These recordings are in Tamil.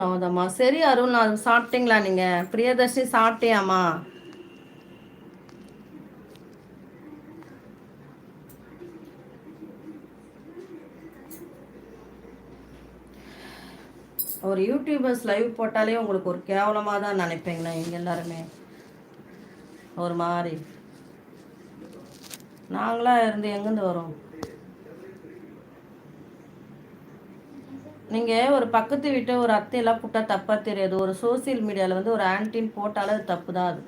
ஹவுதம்மா. சரி அருண், அது சாப்பிட்டீங்களா நீங்க? பிரியதர்ஷினி சாப்பிட்டியாம்மா? ஒரு யூடியூபர்ஸ் லைவ் போட்டாலே உங்களுக்கு ஒரு கேவலமாக தான் நினைப்பீங்களா இங்கே எல்லாருமே? ஒரு மாதிரி நாங்களா இருந்து எங்கேருந்து வரோம்? நீங்கள் ஒரு பக்கத்து வீட்டை ஒரு அத்தையெல்லாம் போட்டால் தப்பாக தெரியாது. ஒரு சோசியல் மீடியாவில் வந்து ஒரு ஆன்டின்னு போட்டாலே அது தப்பு தான். அது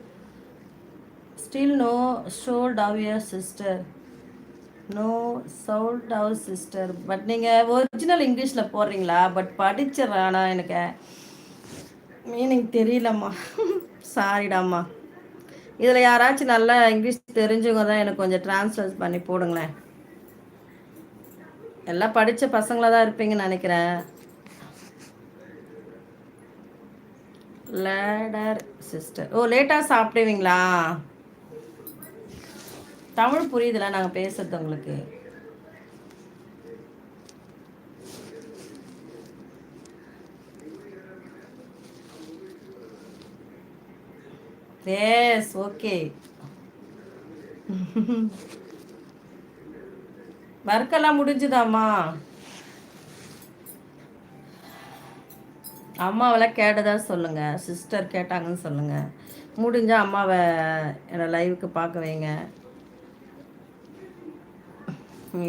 still know should of your sister. No should our sister. But நீங்கள் ஒரிஜினல் இங்கிலீஷில் போடுறீங்களா? பட் படிச்சிடறேன், ஆனால் எனக்கு மீனிங் தெரியலம்மா. சாரிடாம்மா. இதில் யாராச்சும் நல்லா இங்கிலீஷ் தெரிஞ்சவங்க தான் எனக்கு கொஞ்சம் ட்ரான்ஸ்லேட் பண்ணி போடுங்களேன். எல்லாம் படித்த பசங்களாக தான் இருப்பீங்கன்னு நினைக்கிறேன். Ladder sister. ஓ, லேட்டாக சாப்பிடுவீங்களா? தமிழ் புரியுதுல நாங்கள் பேசுறது உங்களுக்கு? Yes, okay. ஒர்க்கெல்லாம் முடிஞ்சுதாம்மா? அம்மாவெல்லாம் கேட்டதா சொல்லுங்கள். சிஸ்டர் கேட்டாங்கன்னு சொல்லுங்கள். முடிஞ்சால் அம்மாவை என்னோட லைவுக்கு பார்க்க வைங்க.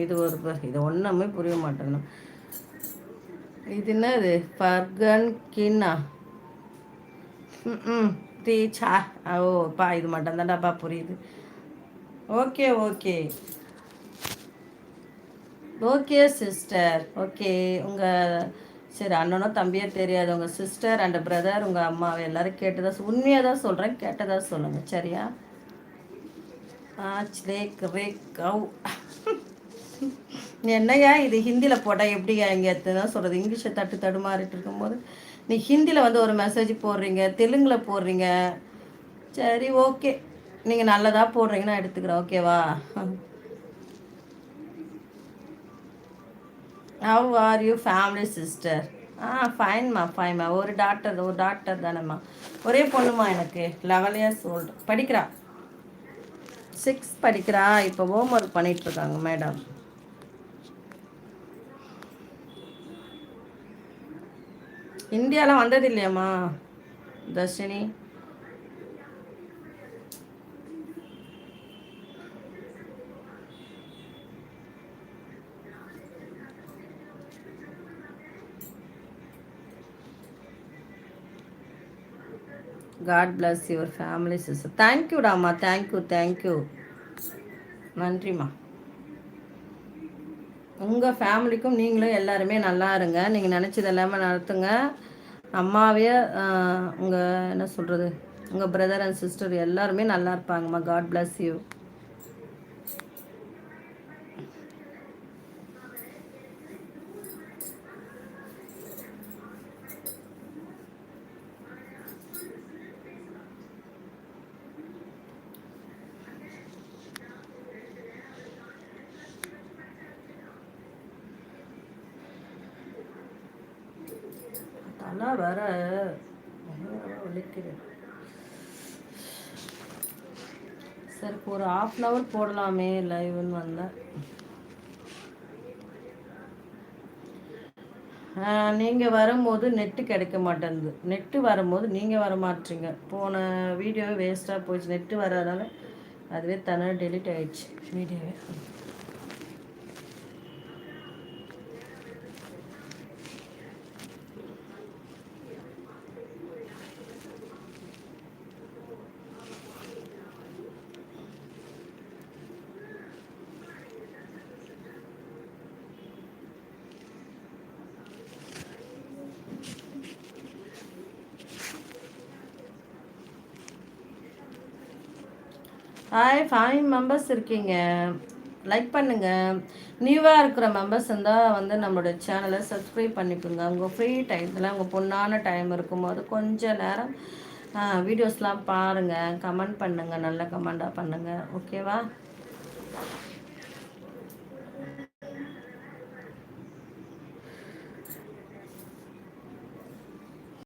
இது ஒரு இது ஒன்றுமே புரிய மாட்டேங்கண்ணா. இது என்னது? பர்கன் கின்னா. ம் டீச்சா. ஓப்பா, இது மட்டும் தான்டாப்பா புரியுது. Okay okay okay sister. Okay. உங்கள் சரி அண்ணனும் தம்பியே தெரியாது. உங்கள் சிஸ்டர் அண்ட் பிரதர், உங்கள் அம்மாவை எல்லோரும் கேட்டதா, உண்மையாக தான் சொல்கிறேன், கேட்டதா சொல்லுங்கள் சரியா? கவ். என்னையா இது ஹிந்தியில் போட்டால் எப்படியா இங்கே தான் சொல்கிறது? இங்கிலீஷை தடுமாறிட்டு இருக்கும்போது நீ ஹிந்தியில் வந்து ஒரு மெசேஜ் போடுறீங்க, தெலுங்கில் போடுறீங்க. சரி ஓகே, நீங்கள் நல்லதாக போடுறீங்கன்னா எடுத்துக்கிறேன். ஓகேவா? How are you family sister? ஃபைன்மா ஃபைன்மா. ஒரு டாக்டர் தானேம்மா. ஒரே பொண்ணுமா எனக்கு. 11 years old. படிக்கிறா. 6 படிக்கிறா. இப்போ ஹோம் ஒர்க் பண்ணிகிட்ருக்காங்க மேடம். இந்தியாலாம் வந்தது இல்லையாம்மா Dharshini? God bless your family sister. தேங்க்யூடாம்மா. தேங்க்யூ. நன்றிம்மா. உங்கள் ஃபேமிலிக்கும் நீங்களும் எல்லாருமே நல்லா இருங்க. நீங்கள் நினச்சது எல்லாமே நடத்துங்க. அம்மாவே உங்கள் என்ன சொல்கிறது, உங்கள் பிரதர் அண்ட் சிஸ்டர் எல்லாருமே நல்லா இருப்பாங்கம்மா. God bless you. ஆனால் வர வலிக்குது. சரி, ஒரு 1/2 hour போடலாமே லைவ்னு வந்தேன். நீங்கள் வரும்போது நெட்டு கிடைக்க மாட்டேங்குது. நெட்டு வரும்போது நீங்கள் வர மாட்டீங்க. போன வீடியோவே வேஸ்ட்டாக போயிடுச்சு. நெட்டு வராதால அதுவே தனியாக டெலிட் ஆகிடுச்சு வீடியோவே. ஹாய், 5 மெம்பர்ஸ் இருக்கீங்க. லைக் பண்ணுங்கள். நியூவாக இருக்கிற மெம்பர்ஸ் இருந்தால் வந்து நம்மளோட சேனலை சப்ஸ்கிரைப் பண்ணிக்கோங்க. உங்கள் ஃப்ரீ டைத்தில் உங்கள் பொண்ணான டைம் இருக்கும்போது கொஞ்சம் நேரம் வீடியோஸ்லாம் பாருங்கள். கமெண்ட் பண்ணுங்கள், நல்ல கமெண்டாக பண்ணுங்கள். ஓகேவா?